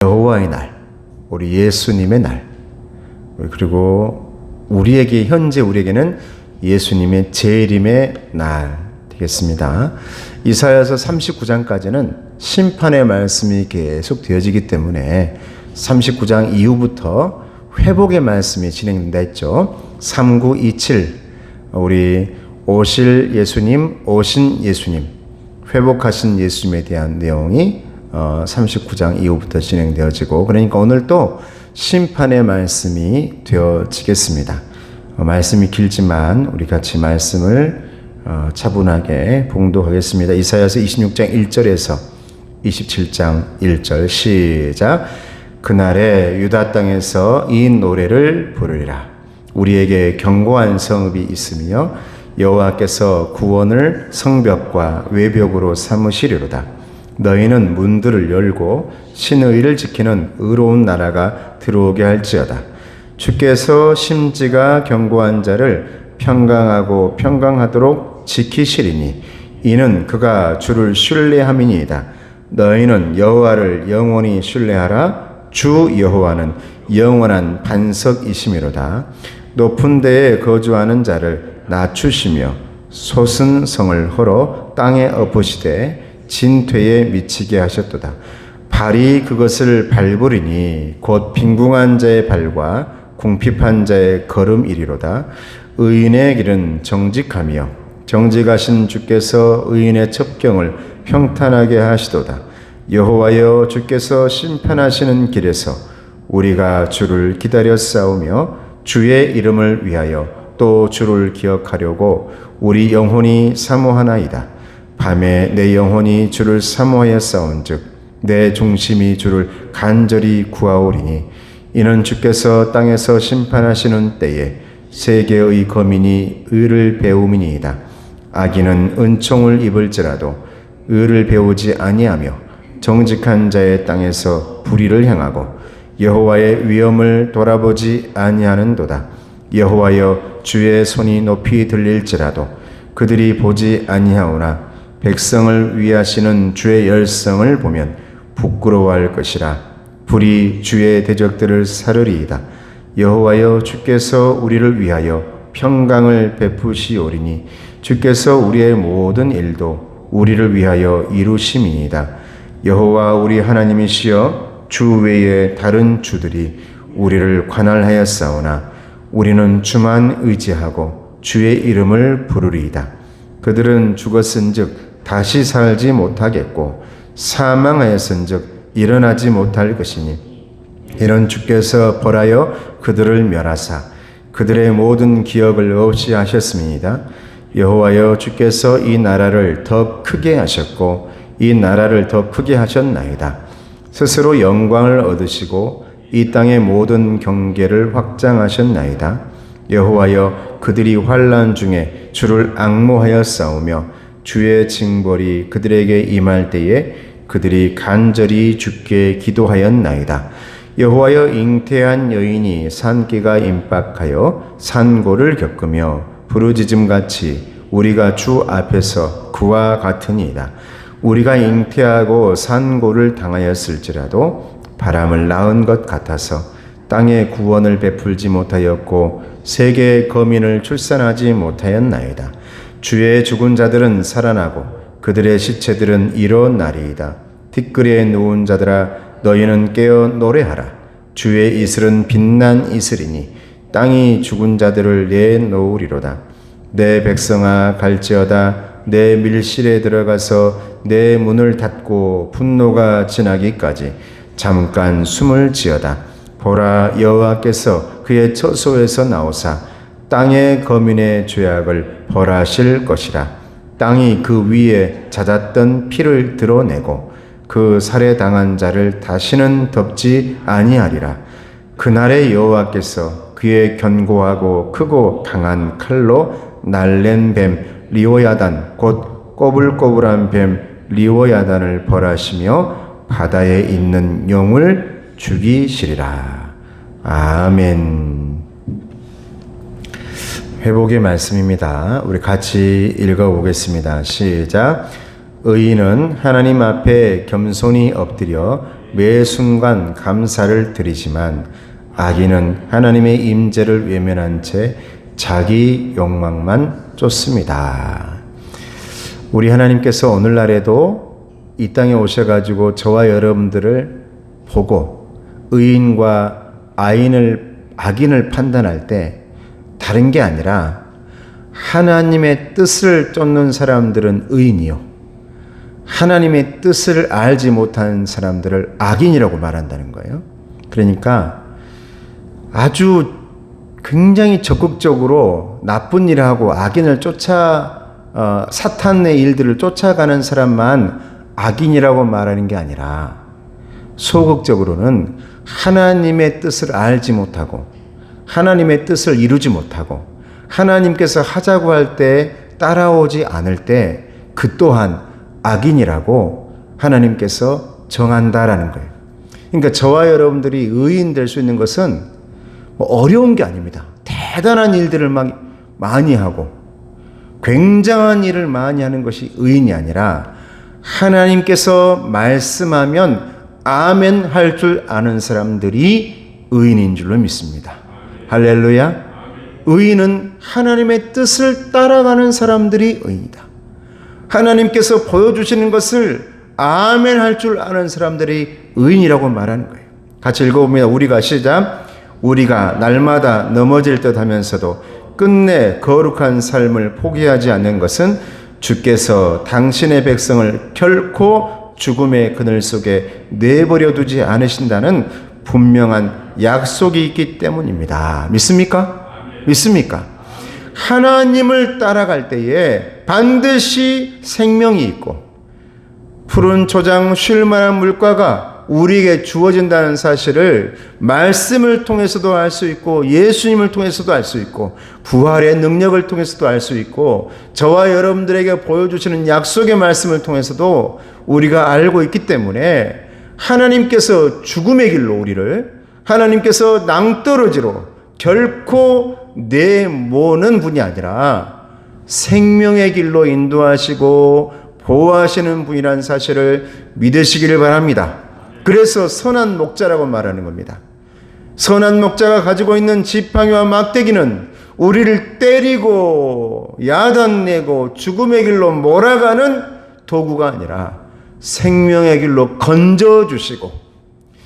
여호와의 날, 우리 예수님의 날, 그리고 우리에게는 예수님의 재림의 날 되겠습니다. 이사야서 39장까지는 심판의 말씀이 계속 되어지기 때문에 39장 이후부터 회복의 말씀이 진행된다 했죠. 3927, 우리 오신 예수님, 회복하신 예수님에 대한 내용이 39장 이후부터 진행되어지고, 그러니까 오늘 또 심판의 말씀이 되어지겠습니다. 말씀이 길지만 우리 같이 말씀을 차분하게 봉독하겠습니다. 이사야서 26장 1절에서 27장 1절 시작. 그날에 유다 땅에서 이 노래를 부르리라. 우리에게 견고한 성읍이 있으며 여호와께서 구원을 성벽과 외벽으로 삼으시리로다. 너희는 문들을 열고 신의를 지키는 의로운 나라가 들어오게 할지어다. 주께서 심지가 견고한 자를 평강하고 평강하도록 지키시리니 이는 그가 주를 신뢰함이니이다. 너희는 여호와를 영원히 신뢰하라. 주 여호와는 영원한 반석이심이로다. 높은 데에 거주하는 자를 낮추시며 솟은 성을 헐어 땅에 엎으시되 진퇴에 미치게 하셨도다. 발이 그것을 밟으리니 곧 빈궁한 자의 발과 궁핍한 자의 걸음이리로다. 의인의 길은 정직하며 정직하신 주께서 의인의 첩경을 평탄하게 하시도다. 여호와여, 주께서 심판하시는 길에서 우리가 주를 기다려 싸우며 주의 이름을 위하여 또 주를 기억하려고 우리 영혼이 사모하나이다. 밤에 내 영혼이 주를 사모하여 싸운즉 내 중심이 주를 간절히 구하오리니 이는 주께서 땅에서 심판하시는 때에 세계의 거민이 의를 배움이니이다. 악인은 은총을 입을지라도 의를 배우지 아니하며 정직한 자의 땅에서 불의를 행하고 여호와의 위엄을 돌아보지 아니하는도다. 여호와여, 주의 손이 높이 들릴지라도 그들이 보지 아니하오나 백성을 위하시는 주의 열성을 보면 부끄러워할 것이라. 불이 주의 대적들을 사르리이다. 여호와여, 주께서 우리를 위하여 평강을 베푸시오리니 주께서 우리의 모든 일도 우리를 위하여 이루심이니이다. 여호와 우리 하나님이시여, 주 외에 다른 주들이 우리를 관할하였사오나 우리는 주만 의지하고 주의 이름을 부르리이다. 그들은 죽었은즉 다시 살지 못하겠고 사망하였은즉 일어나지 못할 것이니 이런 주께서 벌하여 그들을 멸하사 그들의 모든 기억을 없이 하셨음이니이다. 여호와여, 주께서 이 나라를 더 크게 하셨고 이 나라를 더 크게 하셨나이다. 스스로 영광을 얻으시고 이 땅의 모든 경계를 확장하셨나이다. 여호와여, 그들이 환난 중에 주를 앙모하여 싸우며 주의 징벌이 그들에게 임할 때에 그들이 간절히 주께 기도하였나이다. 여호와여, 잉태한 여인이 산기가 임박하여 산고를 겪으며 부르짖음같이 우리가 주 앞에서 그와 같으니이다. 우리가 잉태하고 산고를 당하였을지라도 바람을 낳은 것 같아서 땅에 구원을 베풀지 못하였고 세계의 거민을 출산하지 못하였나이다. 주의 죽은 자들은 살아나고 그들의 시체들은 일어나리이다. 티끌에 누운 자들아, 너희는 깨어 노래하라. 주의 이슬은 빛난 이슬이니 땅이 죽은 자들을 내놓으리로다. 내 백성아, 갈지어다. 내 밀실에 들어가서 내 문을 닫고 분노가 지나기까지 잠깐 숨을 지어다. 보라, 여호와께서 그의 처소에서 나오사 땅의 거민의 죄악을 벌하실 것이라. 땅이 그 위에 잦았던 피를 드러내고 그 살해당한 자를 다시는 덮지 아니하리라. 그날에 여호와께서 그의 견고하고 크고 강한 칼로 날랜 뱀 리오야단, 곧 꼬불꼬불한 뱀 리오야단을 벌하시며 바다에 있는 용을 죽이시리라. 아멘. 회복의 말씀입니다. 우리 같이 읽어보겠습니다. 시작. 의인은 하나님 앞에 겸손히 엎드려 매 순간 감사를 드리지만 악인은 하나님의 임재를 외면한 채 자기 욕망만 쫓습니다. 우리 하나님께서 오늘날에도 이 땅에 오셔가지고 저와 여러분들을 보고 의인과 악인을 판단할 때 다른 게 아니라 하나님의 뜻을 쫓는 사람들은 의인이요, 하나님의 뜻을 알지 못하는 사람들을 악인이라고 말한다는 거예요. 그러니까 아주 굉장히 적극적으로 나쁜 일을 하고 악인을 사탄의 일들을 쫓아가는 사람만 악인이라고 말하는 게 아니라 소극적으로는 하나님의 뜻을 알지 못하고 하나님의 뜻을 이루지 못하고 하나님께서 하자고 할 때 따라오지 않을 때 그 또한 악인이라고 하나님께서 정한다라는 거예요. 그러니까 저와 여러분들이 의인 될 수 있는 것은 어려운 게 아닙니다. 대단한 일들을 많이 하고 굉장한 일을 많이 하는 것이 의인이 아니라 하나님께서 말씀하면 아멘 할 줄 아는 사람들이 의인인 줄로 믿습니다. 할렐루야. 의인은 하나님의 뜻을 따라가는 사람들이 의인이다. 하나님께서 보여주시는 것을 아멘 할 줄 아는 사람들이 의인이라고 말하는 거예요. 같이 읽어봅니다. 우리가 시작. 우리가 날마다 넘어질 듯 하면서도 끝내 거룩한 삶을 포기하지 않는 것은 주께서 당신의 백성을 결코 죽음의 그늘 속에 내버려 두지 않으신다는 분명한 약속이 있기 때문입니다. 믿습니까? 믿습니까? 하나님을 따라갈 때에 반드시 생명이 있고 푸른 초장 쉴 만한 물가가 우리에게 주어진다는 사실을 말씀을 통해서도 알 수 있고 예수님을 통해서도 알 수 있고 부활의 능력을 통해서도 알 수 있고 저와 여러분들에게 보여주시는 약속의 말씀을 통해서도 우리가 알고 있기 때문에 하나님께서 죽음의 길로 우리를 하나님께서 낭떠러지로 결코 내모는 분이 아니라 생명의 길로 인도하시고 보호하시는 분이라는 사실을 믿으시기를 바랍니다. 그래서 선한 목자라고 말하는 겁니다. 선한 목자가 가지고 있는 지팡이와 막대기는 우리를 때리고 야단내고 죽음의 길로 몰아가는 도구가 아니라 생명의 길로 건져주시고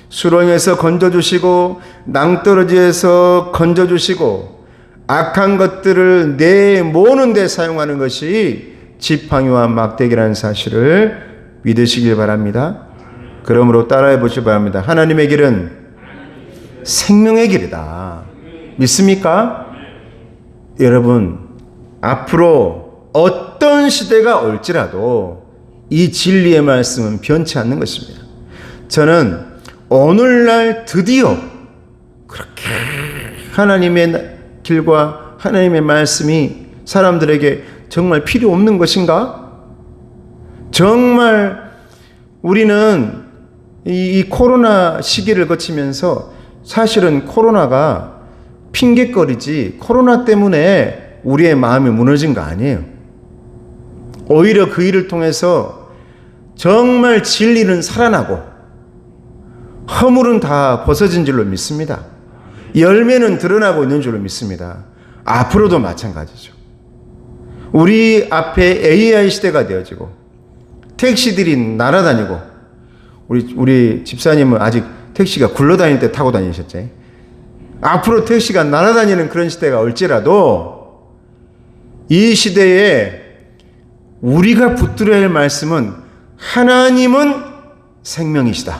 수렁에서 건져주시고 낭떠러지에서 건져주시고 악한 것들을 내모는 데 사용하는 것이 지팡이와 막대기라는 사실을 믿으시길 바랍니다. 그러므로 따라해 보시기 바랍니다. 하나님의 길은 생명의 길이다. 믿습니까? 여러분, 앞으로 어떤 시대가 올지라도 이 진리의 말씀은 변치 않는 것입니다. 저는 오늘날 드디어 그렇게 하나님의 길과 하나님의 말씀이 사람들에게 정말 필요 없는 것인가? 정말 우리는 이 코로나 시기를 거치면서 사실은 코로나가 핑계거리지 코로나 때문에 우리의 마음이 무너진 거 아니에요. 오히려 그 일을 통해서 정말 진리는 살아나고 허물은 다 벗어진 줄로 믿습니다. 열매는 드러나고 있는 줄로 믿습니다. 앞으로도 마찬가지죠. 우리 앞에 AI 시대가 되어지고 택시들이 날아다니고 우리 집사님은 아직 택시가 굴러다닐 때 타고 다니셨지. 앞으로 택시가 날아다니는 그런 시대가 올지라도 이 시대에 우리가 붙들어야 할 말씀은 하나님은 생명이시다.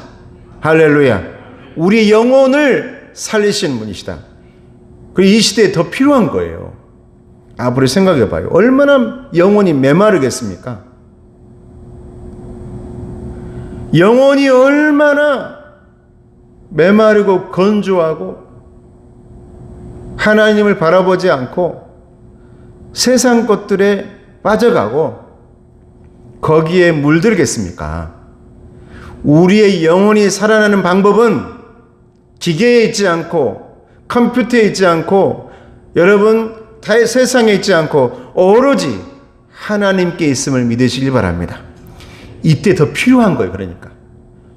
할렐루야. 우리 영혼을 살리시는 분이시다. 그리고 이 시대에 더 필요한 거예요. 앞으로 생각해 봐요. 얼마나 영혼이 메마르겠습니까? 영혼이 얼마나 메마르고 건조하고 하나님을 바라보지 않고 세상 것들에 빠져가고 거기에 물들겠습니까? 우리의 영혼이 살아나는 방법은 기계에 있지 않고 컴퓨터에 있지 않고 여러분 세상에 있지 않고 오로지 하나님께 있음을 믿으시길 바랍니다. 이때 더 필요한 거예요. 그러니까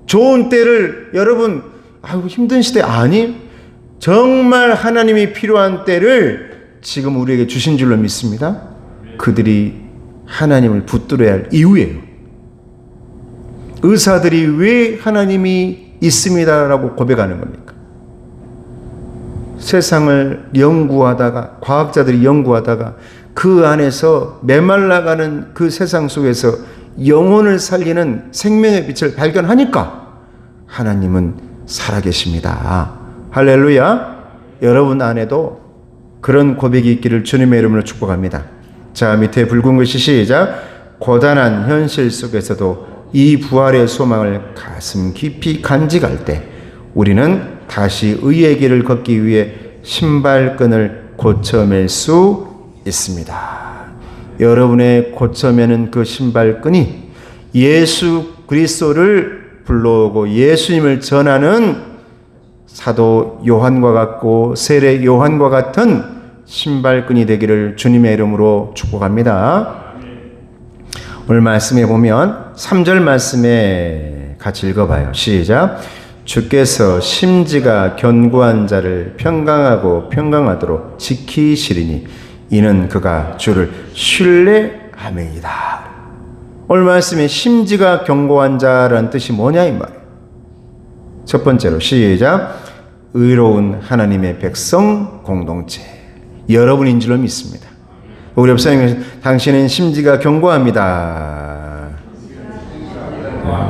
좋은 때를 여러분 아이고 힘든 시대 아니 정말 하나님이 필요한 때를 지금 우리에게 주신 줄로 믿습니다. 그들이 하나님을 붙들어야 할 이유예요. 의사들이 왜 하나님이 있습니다라고 고백하는 겁니까? 세상을 연구하다가 과학자들이 연구하다가 그 안에서 메말라가는 그 세상 속에서 영혼을 살리는 생명의 빛을 발견하니까 하나님은 살아계십니다. 할렐루야. 여러분 안에도 그런 고백이 있기를 주님의 이름으로 축복합니다. 자, 밑에 붉은 글씨 시작. 고단한 현실 속에서도 이 부활의 소망을 가슴 깊이 간직할 때 우리는 다시 의의 길을 걷기 위해 신발끈을 고쳐맬 수 있습니다. 여러분의 고쳐매는 그 신발끈이 예수 그리스도를 불러오고 예수님을 전하는 사도 요한과 같고 세례 요한과 같은 신발끈이 되기를 주님의 이름으로 축복합니다. 오늘 말씀에 보면 3절 말씀에 같이 읽어봐요. 시작. 주께서 심지가 견고한 자를 평강하고 평강하도록 지키시리니 이는 그가 주를 신뢰함이니이다. 오늘 말씀에 심지가 견고한 자라는 뜻이 뭐냐 이 말이에요. 첫 번째로 시작. 의로운 하나님의 백성 공동체 여러분인 줄로 믿습니다. 우리 옆사님 당신은 심지가 견고합니다.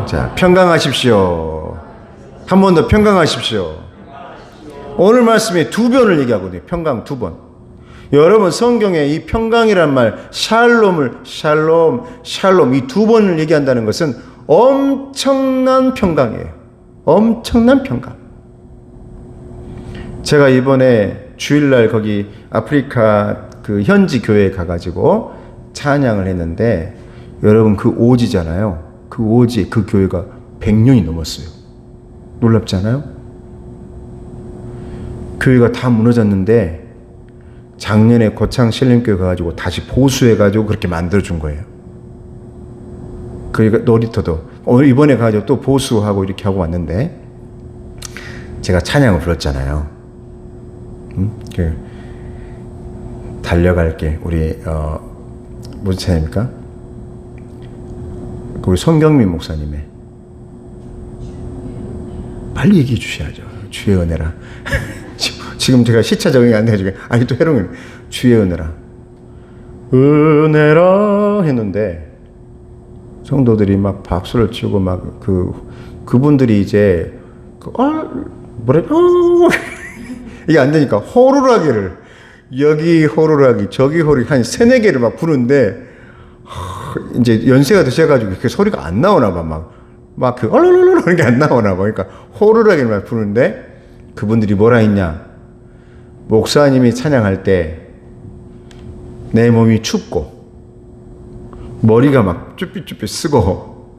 자, 평강하십시오. 한 번 더 평강하십시오. 오늘 말씀에 두 번을 얘기하거든요. 평강 두 번. 여러분 성경에 이 평강이란 말 샬롬을 샬롬 이 두 번을 얘기한다는 것은 엄청난 평강이에요. 엄청난 평강. 제가 이번에 주일날 거기 아프리카 그 현지 교회에 가가지고 찬양을 했는데 여러분 그 오지잖아요. 그 오지 그 교회가 100년이 넘었어요. 놀랍지 않아요? 교회가 다 무너졌는데 작년에 고창 신림교회 가가지고 다시 보수해가지고 그렇게 만들어준 거예요. 그러니까 놀이터도 이번에 가가지고 또 보수하고 이렇게 하고 왔는데 제가 찬양을 불렀잖아요. 달려갈게 우리 무슨 찬양입니까? 우리 손경민 목사님의 빨리 얘기해 주셔야죠. 주의 은혜라. 지금 제가 시차 적응이 안 돼가지고 아니 또 해롱이 주의 은혜라 은혜라 했는데 성도들이 막 박수를 치고 막 그분들이 이제 이게 안 되니까 호루라기를 여기 호루라기 저기 호루라기 한 3-4개를 막 부르는데 이제 연세가 드셔가지고 그 소리가 안 나오나 봐. 막 그 얼얼얼얼 하는 게 안 나오나 봐. 그러니까 호루라기를 막 부르는데 그분들이 뭐라 했냐. 목사님이 찬양할 때 내 몸이 춥고 머리가 막 쭈삣쭈삣 쓰고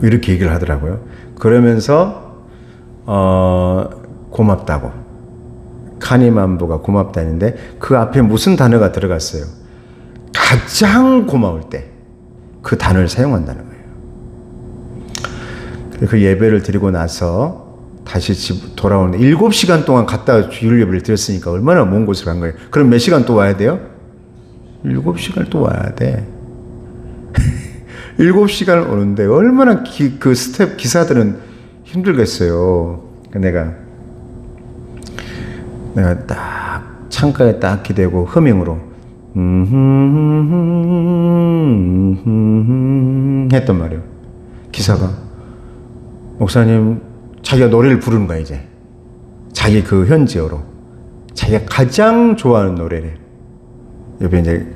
이렇게 얘기를 하더라고요. 그러면서 고맙다고 카니만부가 고맙다는데 그 앞에 무슨 단어가 들어갔어요. 가장 고마울 때 그 단어를 사용한다는 거예요. 그 예배를 드리고 나서 다시 집 돌아오는데 7시간 동안 갔다가 주일 예배를 드렸으니까 얼마나 먼 곳을 간 거예요. 그럼 몇 시간 또 와야 돼요? 7시간 또 와야 돼. 7시간을 오는데 얼마나 그 스텝 기사들은 힘들겠어요. 내가 딱 창가에 딱 기대고 허밍으로 했단 말이에요. 기사가 목사님 자기가 노래를 부르는 거야 이제 자기 그 현지어로 자기가 가장 좋아하는 노래를 옆에 이제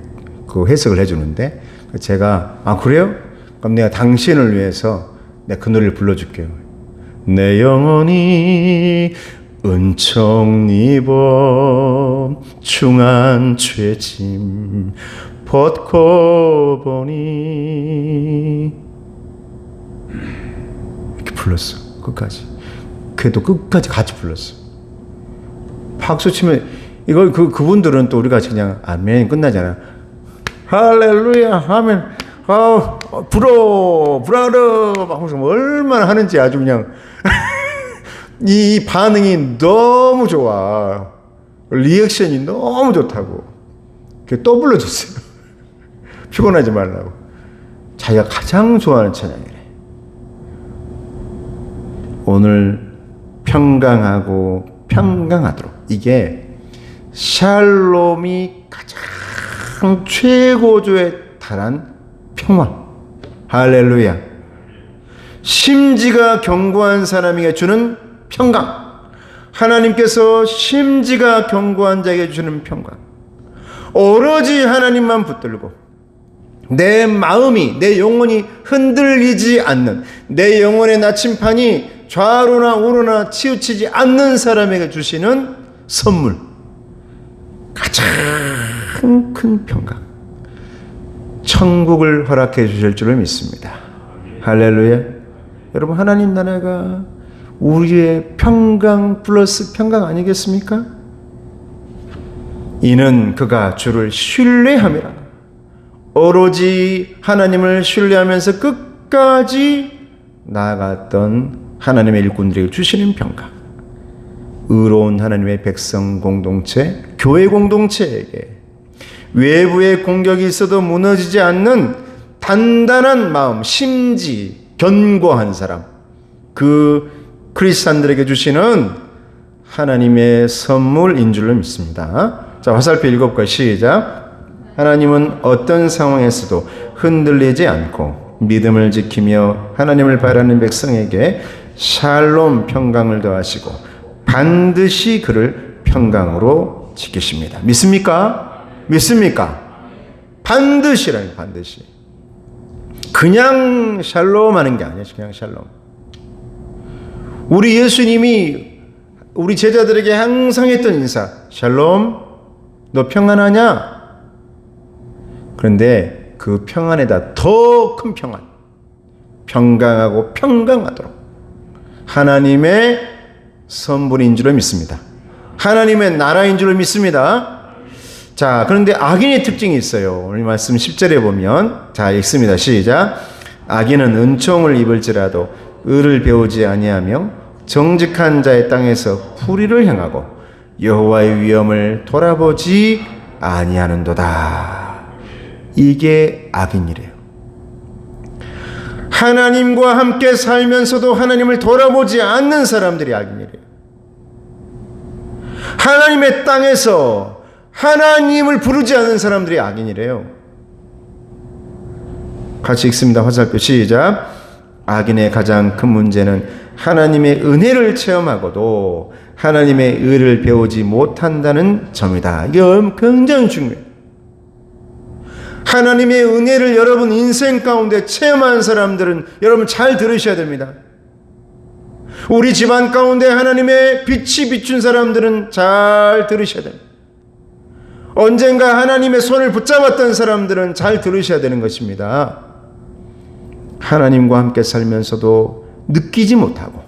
그 해석을 해주는데 제가 그래요? 그럼 내가 당신을 위해서 내가 그 노래를 불러줄게요. 내 영혼이 은총 입어 중한 죄짐 벗고 보니 이렇게 불렀어. 끝까지. 그래도 끝까지 같이 불렀어. 박수 치면 이걸 그분들은 또 우리가 그냥 아멘 끝나잖아. 할렐루야 아멘. 불어라 막 하면서 얼마나 하는지 아주 그냥 이 반응이 너무 좋아. 리액션이 너무 좋다고. 또 불러줬어요. 피곤하지 말라고. 자기가 가장 좋아하는 찬양이래. 오늘 평강하고 평강하도록. 이게 샬롬이 가장 최고조에 달한 평화. 할렐루야. 심지가 견고한 사람에게 주는 평강. 하나님께서 심지가 견고한 자에게 주는 평강. 오로지 하나님만 붙들고 내 마음이, 내 영혼이 흔들리지 않는, 내 영혼의 나침판이 좌로나 우로나 치우치지 않는 사람에게 주시는 선물. 가장 큰 평강. 천국을 허락해 주실 줄을 믿습니다. 할렐루야. 여러분, 하나님 나라가 우리의 평강 플러스 평강 아니겠습니까? 이는 그가 주를 신뢰함이라. 오로지 하나님을 신뢰하면서 끝까지 나아갔던 하나님의 일꾼들에게 주시는 평강. 의로운 하나님의 백성 공동체, 교회 공동체에게 외부의 공격이 있어도 무너지지 않는 단단한 마음, 심지, 견고한 사람, 그 크리스찬들에게 주시는 하나님의 선물인 줄로 믿습니다. 자, 화살표 7과 시작. 하나님은 어떤 상황에서도 흔들리지 않고 믿음을 지키며 하나님을 바라는 백성에게 샬롬 평강을 더하시고 반드시 그를 평강으로 지키십니다. 믿습니까? 믿습니까? 반드시라니, 반드시. 그냥 샬롬 하는 게 아니에요. 그냥 샬롬. 우리 예수님이 우리 제자들에게 항상 했던 인사, 샬롬, 너 평안하냐? 그런데 그 평안에다 더 큰 평안, 평강하고 평강하도록 하나님의 선물인 줄을 믿습니다. 하나님의 나라인 줄을 믿습니다. 자, 그런데 악인의 특징이 있어요. 오늘 말씀 10절에 보면, 자, 읽습니다. 시작. 악인은 은총을 입을지라도 의를 배우지 아니하며 정직한 자의 땅에서 불의를 행하고 여호와의 위엄을 돌아보지 아니하는도다. 이게 악인이래요. 하나님과 함께 살면서도 하나님을 돌아보지 않는 사람들이 악인이래요. 하나님의 땅에서 하나님을 부르지 않는 사람들이 악인이래요. 같이 읽습니다. 화살표 시작. 악인의 가장 큰 문제는 하나님의 은혜를 체험하고도 하나님의 의를 배우지 못한다는 점이다. 이게 굉장히 중요해요. 하나님의 은혜를 여러분 인생 가운데 체험한 사람들은 여러분 잘 들으셔야 됩니다. 우리 집안 가운데 하나님의 빛이 비춘 사람들은 잘 들으셔야 됩니다. 언젠가 하나님의 손을 붙잡았던 사람들은 잘 들으셔야 되는 것입니다. 하나님과 함께 살면서도 느끼지 못하고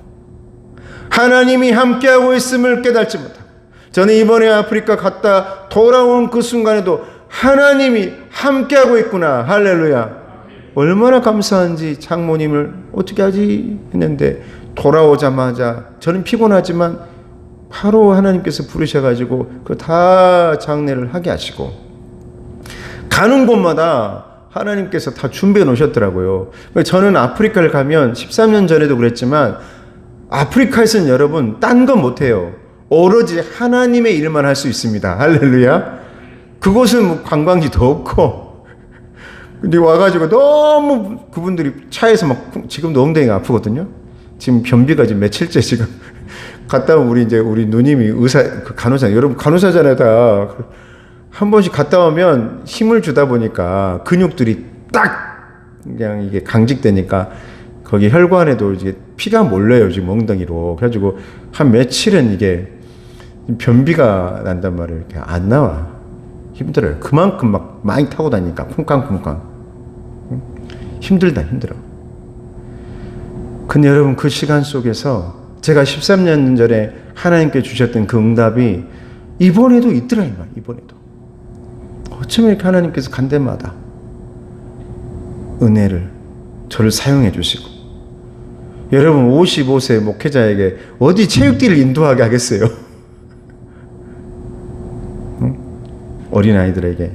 하나님이 함께하고 있음을 깨닫지 못하고, 저는 이번에 아프리카 갔다 돌아온 그 순간에도 하나님이 함께하고 있구나. 할렐루야. 얼마나 감사한지. 장모님을 어떻게 하지 했는데 돌아오자마자 저는 피곤하지만 바로 하나님께서 부르셔가지고 그 다 장례를 하게 하시고, 가는 곳마다 하나님께서 다 준비해 놓으셨더라고요. 저는 아프리카를 가면 13년 전에도 그랬지만 아프리카에서는 여러분 딴 건 못해요. 오로지 하나님의 일만 할 수 있습니다. 할렐루야. 그곳은 뭐 관광지도 없고, 근데 와가지고 너무 그분들이 차에서 막, 지금도 엉덩이가 아프거든요. 지금 변비가 지금 며칠째 지금 갔다 오면 우리 누님이 간호사, 여러분 간호사잖아요 다. 한 번씩 갔다 오면 힘을 주다 보니까 근육들이 딱 그냥 이게 강직되니까 거기 혈관에도 이제 피가 몰려요, 지금 엉덩이로. 그래가지고 한 며칠은 이게 변비가 난단 말이에요. 이렇게 안 나와. 힘들어요. 그만큼 막 많이 타고 다니니까 쿵쾅쿵쾅. 힘들다, 힘들어. 근데 여러분 그 시간 속에서 제가 13년 전에 하나님께 주셨던 그 응답이 이번에도 있더라, 이 말. 이번에도. 어쩌면 이렇게 하나님께서 간 데마다 은혜를 저를 사용해 주시고, 여러분 55세 목회자에게 어디 체육대회를 인도하게 하겠어요? 응? 어린아이들에게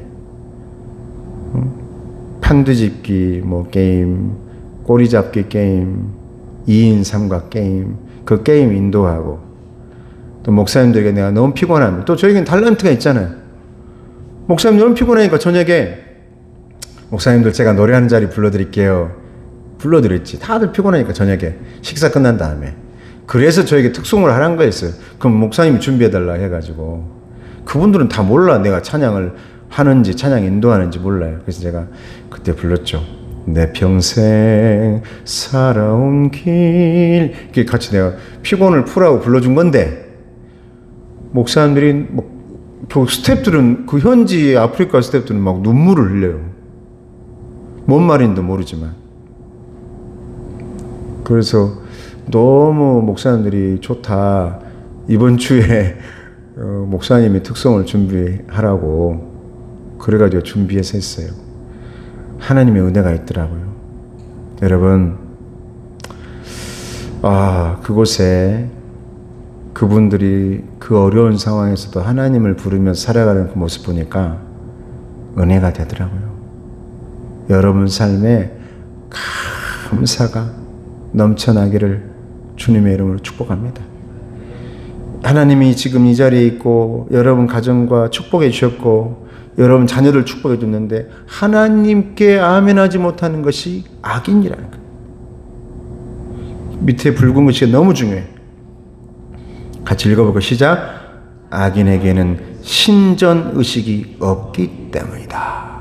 판두집기 뭐 게임, 꼬리잡기 게임, 2인 삼각 게임, 그 게임 인도하고, 또 목사님들에게 내가 너무 피곤하면, 또 저에겐 탤런트가 있잖아요. 목사님 너무 피곤하니까 저녁에 목사님들 제가 노래하는 자리 불러드릴게요. 불러드렸지. 다들 피곤하니까 저녁에 식사 끝난 다음에. 그래서 저에게 특송을 하라는 거였어요. 그럼 목사님이 준비해달라 해가지고. 그분들은 다 몰라. 내가 찬양을 하는지 찬양 인도하는지 몰라요. 그래서 제가 그때 불렀죠. 내 평생 살아온 길. 이렇게 같이 내가 피곤을 풀라고 불러준 건데, 목사님들이 그 스태프들은, 그 현지 아프리카 스태프들은 막 눈물을 흘려요. 뭔 말인지 모르지만. 그래서 너무 목사님들이 좋다. 이번 주에 목사님이 특송을 준비하라고 그래가지고 준비해서 했어요. 하나님의 은혜가 있더라고요. 여러분, 그곳에 그분들이 그 어려운 상황에서도 하나님을 부르며 살아가는 그 모습 보니까 은혜가 되더라고요. 여러분 삶에 감사가 넘쳐나기를 주님의 이름으로 축복합니다. 하나님이 지금 이 자리에 있고 여러분 가정과 축복해 주셨고 여러분 자녀들 축복해 줬는데, 하나님께 아멘하지 못하는 것이 악인이라는 거예요. 밑에 붉은 글씨가 너무 중요해. 같이 읽어볼까요? 시작. 악인에게는 신전의식이 없기 때문이다.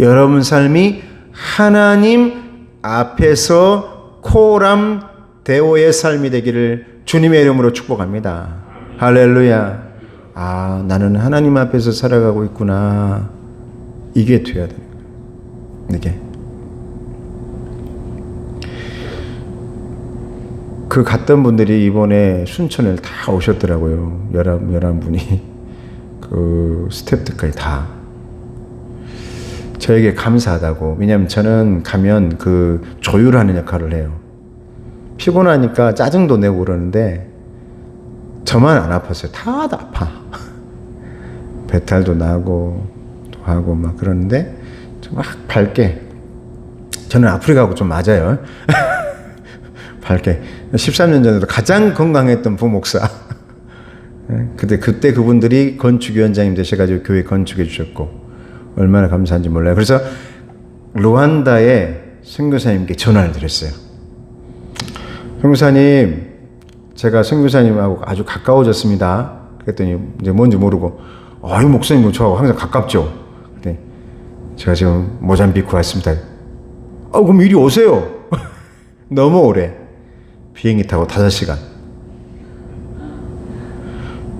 여러분 삶이 하나님 앞에서 코람 대오의 삶이 되기를 주님의 이름으로 축복합니다. 할렐루야. 나는 하나님 앞에서 살아가고 있구나. 이게 돼야 돼요. 이게. 그 갔던 분들이 이번에 순천을 다 오셨더라고요. 11분이. 그 스태프들까지 다. 저에게 감사하다고. 왜냐하면 저는 가면 그 조율하는 역할을 해요. 피곤하니까 짜증도 내고 그러는데 저만 안 아팠어요. 다 아파. 배탈도 나고 또 하고 막 그러는데 막 밝게. 저는 아프리카하고 좀 맞아요. 밝게. 13년 전에도 가장 건강했던 부목사. 그때 그분들이 건축위원장님 되셔가지고 교회 건축해 주셨고 얼마나 감사한지 몰라요. 그래서 루안다에 선교사님께 전화를 드렸어요. 선교사님, 제가 선교사님하고 아주 가까워졌습니다. 그랬더니 이제 뭔지 모르고, 이 목사님 저하고 항상 가깝죠. 그랬더니 제가 지금 모잠비크 왔습니다. 그럼 이리 오세요. 너무 오래. 비행기 타고 5시간.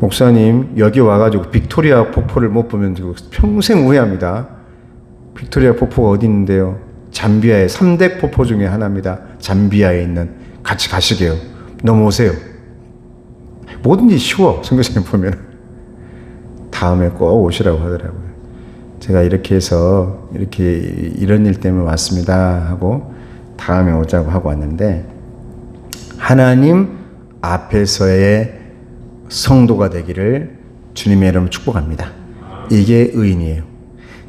목사님, 여기 와가지고 빅토리아 폭포를 못 보면 평생 후회합니다. 빅토리아 폭포가 어디 있는데요? 잠비아의 3대 폭포 중에 하나입니다. 잠비아에 있는. 같이 가시게요. 넘어오세요. 뭐든지 쉬워. 선교사님 보면. 다음에 꼭 오시라고 하더라고요. 제가 이렇게 해서 이런 일 때문에 왔습니다 하고 다음에 오자고 하고 왔는데, 하나님 앞에서의 성도가 되기를 주님의 이름으로 축복합니다. 이게 의인이에요.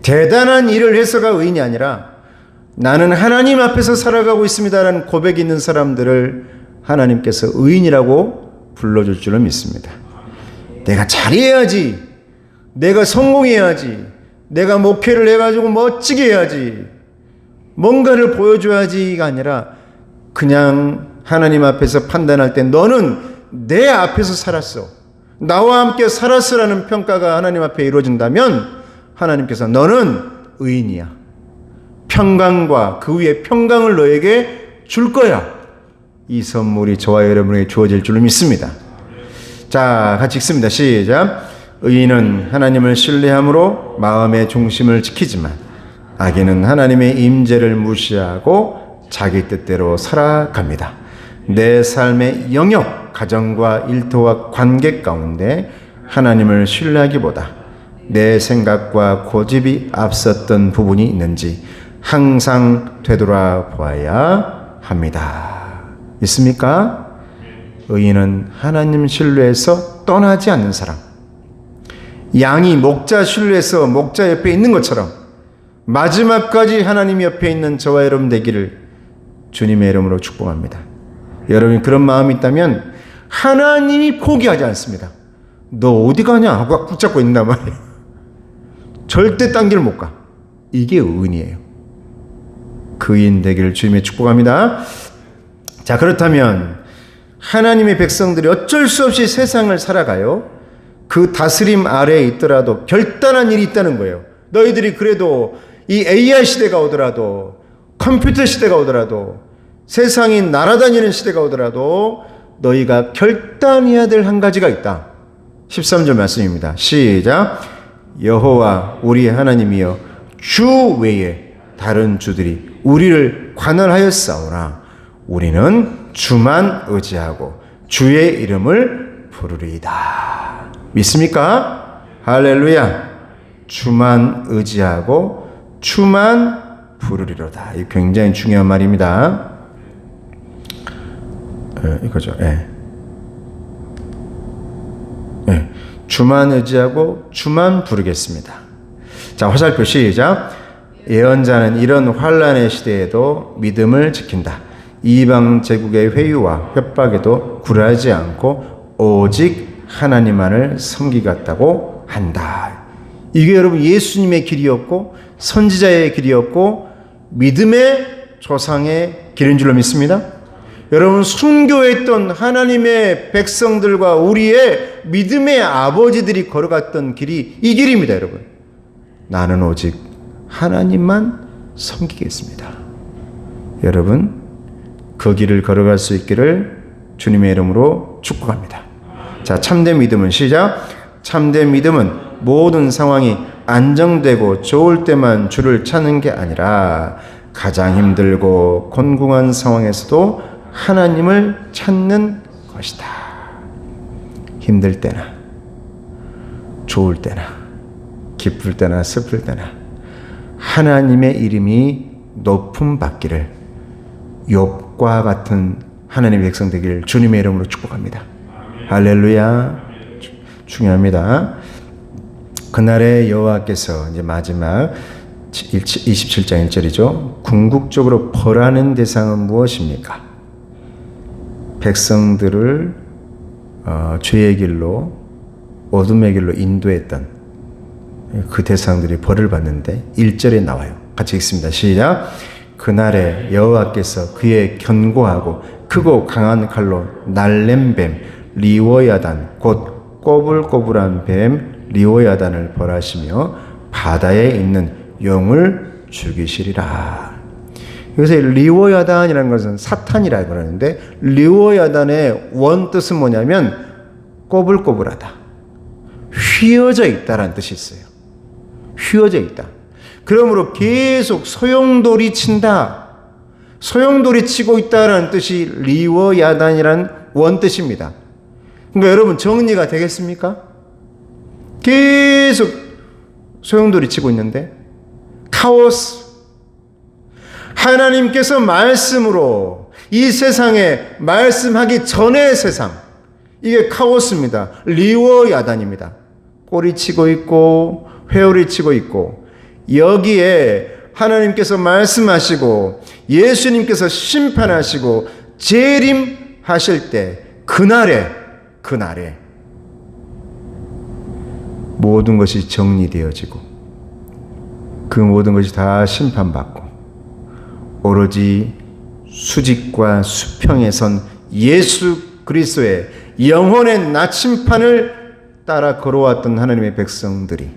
대단한 일을 해서가 의인이 아니라 나는 하나님 앞에서 살아가고 있습니다라는 고백이 있는 사람들을 하나님께서 의인이라고 불러줄 줄을 믿습니다. 내가 잘해야지, 내가 성공해야지, 내가 목회를 해가지고 멋지게 해야지, 뭔가를 보여줘야지가 아니라 그냥 하나님 앞에서 판단할 때 너는 내 앞에서 살았어, 나와 함께 살았으라는 평가가 하나님 앞에 이루어진다면 하나님께서 너는 의인이야, 평강과 그 위에 평강을 너에게 줄 거야. 이 선물이 저와 여러분에게 주어질 줄을 믿습니다. 자, 같이 읽습니다. 시작. 의인은 하나님을 신뢰함으로 마음의 중심을 지키지만 악인은 하나님의 임재를 무시하고 자기 뜻대로 살아갑니다. 내 삶의 영역, 가정과 일터와 관계 가운데 하나님을 신뢰하기보다 내 생각과 고집이 앞섰던 부분이 있는지 항상 되돌아보아야 합니다. 있습니까? 의인은 하나님 신뢰에서 떠나지 않는 사람. 양이 목자 신뢰에서 목자 옆에 있는 것처럼 마지막까지 하나님 옆에 있는 저와 여러분 되기를 주님의 이름으로 축복합니다. 여러분이 그런 마음이 있다면 하나님이 포기하지 않습니다. 너 어디 가냐 하고 붙잡고 있는단 말이에요. 절대 딴 길 못 가. 이게 의인이에요. 그 의인 되기를 주님의 축복합니다. 자, 그렇다면 하나님의 백성들이 어쩔 수 없이 세상을 살아가요. 그 다스림 아래에 있더라도 결단한 일이 있다는 거예요. 너희들이 그래도 이 AI 시대가 오더라도, 컴퓨터 시대가 오더라도, 세상이 날아다니는 시대가 오더라도 너희가 결단해야 될 한 가지가 있다. 13절 말씀입니다. 시작. 여호와 우리 하나님이여 주 외에 다른 주들이 우리를 관할하였사오나 우리는 주만 의지하고 주의 이름을 부르리이다. 믿습니까? 할렐루야. 주만 의지하고 주만 부르리로다. 이 굉장히 중요한 말입니다. 이거죠. 주만 의지하고 주만 부르겠습니다. 자, 화살표 시작. 예언자는 이런 환란의 시대에도 믿음을 지킨다. 이방 제국의 회유와 협박에도 굴하지 않고 오직 하나님만을 섬기겠다고 한다. 이게 여러분 예수님의 길이었고 선지자의 길이었고 믿음의 조상의 길인 줄로 믿습니다. 여러분 순교했던 하나님의 백성들과 우리의 믿음의 아버지들이 걸어갔던 길이 이 길입니다. 여러분, 나는 오직 하나님만 섬기겠습니다. 여러분 그 길을 걸어갈 수 있기를 주님의 이름으로 축복합니다. 자, 참된 믿음은 시작. 참된 믿음은 모든 상황이 안정되고 좋을 때만 주를 찾는 게 아니라 가장 힘들고 곤궁한 상황에서도 하나님을 찾는 것이다. 힘들 때나 좋을 때나 기쁠 때나 슬플 때나 하나님의 이름이 높임 받기를 욥과 같은 하나님의 백성 되기를 주님의 이름으로 축복합니다. 할렐루야. 중요합니다. 그날에 여호와께서 이제 마지막 27장 1절이죠. 궁극적으로 벌하는 대상은 무엇입니까? 백성들을 죄의 길로 어둠의 길로 인도했던 그 대상들이 벌을 받는데 1절에 나와요. 같이 읽습니다. 시작. 그날에 여호와께서 그의 견고하고 크고 강한 칼로 날렘 뱀 리워야단 곧 꼬불꼬불한 뱀 리워야단을 벌하시며 바다에 있는 용을 죽이시리라. 여기서 리워야단이라는 것은 사탄이라고 그러는데 리워야단의 원뜻은 뭐냐면 꼬불꼬불하다, 휘어져 있다라는 뜻이 있어요. 휘어져 있다. 그러므로 계속 소용돌이 친다, 소용돌이 치고 있다라는 뜻이 리워야단이라는 원뜻입니다. 그러니까 여러분 정리가 되겠습니까? 계속 소용돌이 치고 있는데 카오스. 하나님께서 말씀으로 이 세상에 말씀하기 전의 세상, 이게 카오스입니다. 리워야단입니다. 꼬리치고 있고 회오리치고 있고 여기에 하나님께서 말씀하시고 예수님께서 심판하시고 재림하실 때 그날에 모든 것이 정리되어지고 그 모든 것이 다 심판받고 오로지 수직과 수평에 선 예수 그리스도의 영혼의 나침판을 따라 걸어왔던 하나님의 백성들이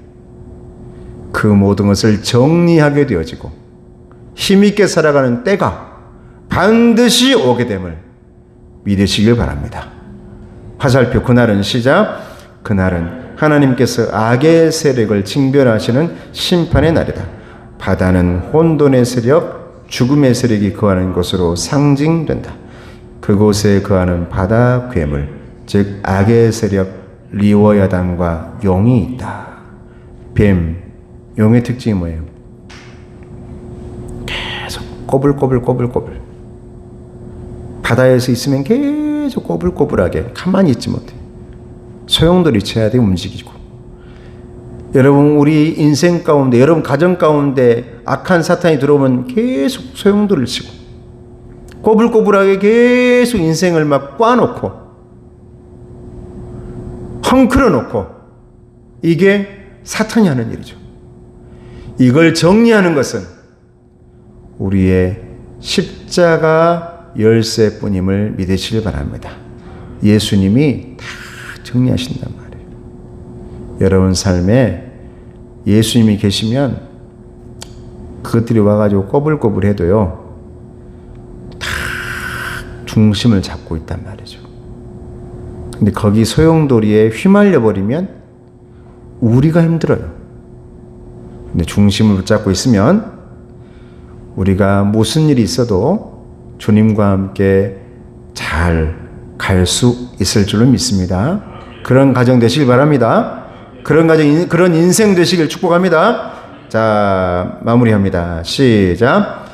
그 모든 것을 정리하게 되어지고 힘있게 살아가는 때가 반드시 오게 됨을 믿으시길 바랍니다. 화살표 그날은 시작. 그날은 하나님께서 악의 세력을 징별하시는 심판의 날이다. 바다는 혼돈의 세력, 죽음의 세력이 거하는 곳으로 상징된다. 그곳에 거하는 바다 괴물, 즉 악의 세력 리워야단과 용이 있다. 뱀, 용의 특징이 뭐예요? 꼬불꼬불. 바다에서 있으면 계속 꼬불꼬불하게 가만히 있지 못해. 소용돌이 쳐야 돼, 움직이고. 여러분, 우리 인생 가운데, 여러분 가정 가운데 악한 사탄이 들어오면 계속 소용돌이를 치고 꼬불꼬불하게 계속 인생을 막 꽈놓고 헝클어 놓고, 이게 사탄이 하는 일이죠. 이걸 정리하는 것은 우리의 십자가 열쇠뿐임을 믿으시길 바랍니다. 예수님이 다 정리하신단 말이에요. 여러분 삶에 예수님이 계시면 그것들이 와가지고 꼬불꼬불해도요, 다 중심을 잡고 있단 말이죠. 근데 거기 소용돌이에 휘말려 버리면 우리가 힘들어요. 근데 중심을 붙잡고 있으면 우리가 무슨 일이 있어도 주님과 함께 잘 갈 수 있을 줄로 믿습니다. 그런 가정 되시길 바랍니다. 그런 인생 되시길 축복합니다. 자, 마무리합니다. 시작.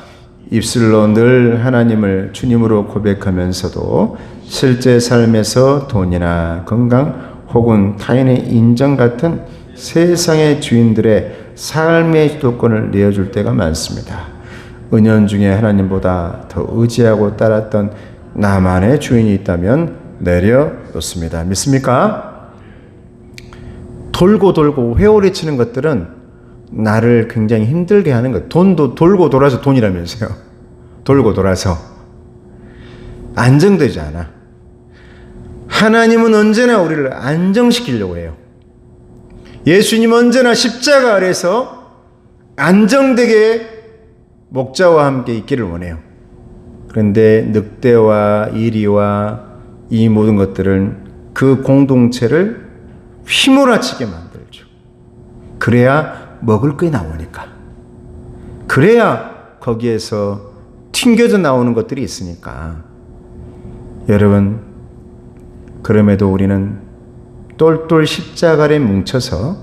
입술로 늘 하나님을 주님으로 고백하면서도 실제 삶에서 돈이나 건강 혹은 타인의 인정 같은 세상의 주인들의 삶의 주도권을 내어줄 때가 많습니다. 은연중에 하나님보다 더 의지하고 따랐던 나만의 주인이 있다면 내려놓습니다. 믿습니까? 돌고 회오리 치는 것들은 나를 굉장히 힘들게 하는 것. 돈도 돌고 돌아서 돈이라면서요. 돌고 돌아서 안정되지 않아. 하나님은 언제나 우리를 안정시키려고 해요. 예수님은 언제나 십자가 아래서 안정되게 목자와 함께 있기를 원해요. 그런데 늑대와 이리와 이 모든 것들은 그 공동체를 휘몰아치게 만들죠. 그래야 먹을 게 나오니까. 그래야 거기에서 튕겨져 나오는 것들이 있으니까. 여러분, 그럼에도 우리는 똘똘 십자가 아래 뭉쳐서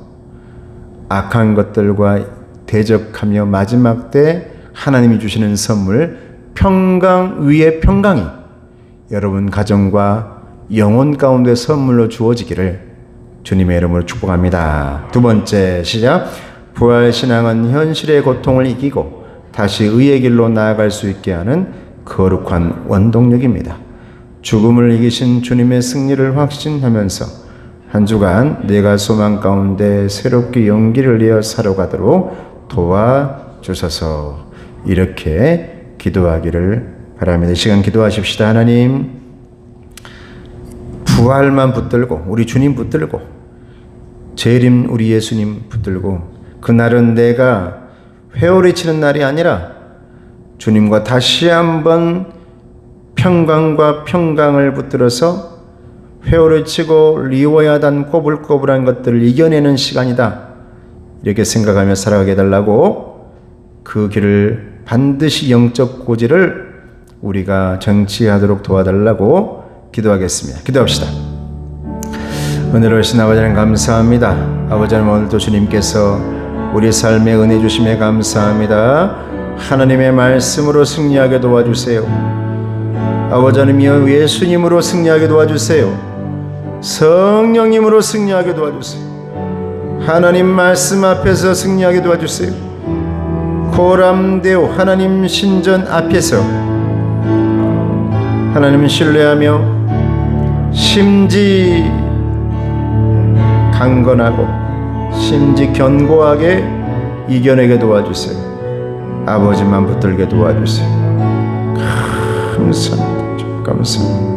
악한 것들과 대적하며 마지막 때 하나님이 주시는 선물, 평강 위에 평강이 여러분 가정과 영혼 가운데 선물로 주어지기를 주님의 이름으로 축복합니다. 두 번째, 시작. 부활신앙은 현실의 고통을 이기고 다시 의의 길로 나아갈 수 있게 하는 거룩한 원동력입니다. 죽음을 이기신 주님의 승리를 확신하면서 한 주간 내가 소망 가운데 새롭게 용기를 내어 살아가도록 도와주소서. 이렇게 기도하기를 바랍니다. 이 시간 기도하십시다. 하나님, 부활만 붙들고 우리 주님 붙들고 재림 우리 예수님 붙들고, 그날은 내가 회오리 치는 날이 아니라 주님과 다시 한번 평강과 평강을 붙들어서 회오리 치고 리워야단 꼬불꼬불한 것들을 이겨내는 시간이다, 이렇게 생각하며 살아가게 해달라고, 그 길을 반드시 영적 고지를 우리가 정치하도록 도와달라고 기도하겠습니다. 기도합시다. 은혜로우신 아버지 하나님 감사합니다. 아버지 하나님, 오늘도 주님께서 우리 삶에 은혜 주심에 감사합니다. 하나님의 말씀으로 승리하게 도와주세요. 아버지 하나님이여, 예수님으로 승리하게 도와주세요. 성령님으로 승리하게 도와주세요. 하나님 말씀 앞에서 승리하게 도와주세요. 고람되오 하나님 신전 앞에서 하나님 신뢰하며 심지 강건하고 심지 견고하게 이겨내게 도와주세요. 아버지만 붙들게 도와주세요. 감사합니다. 감사합니다.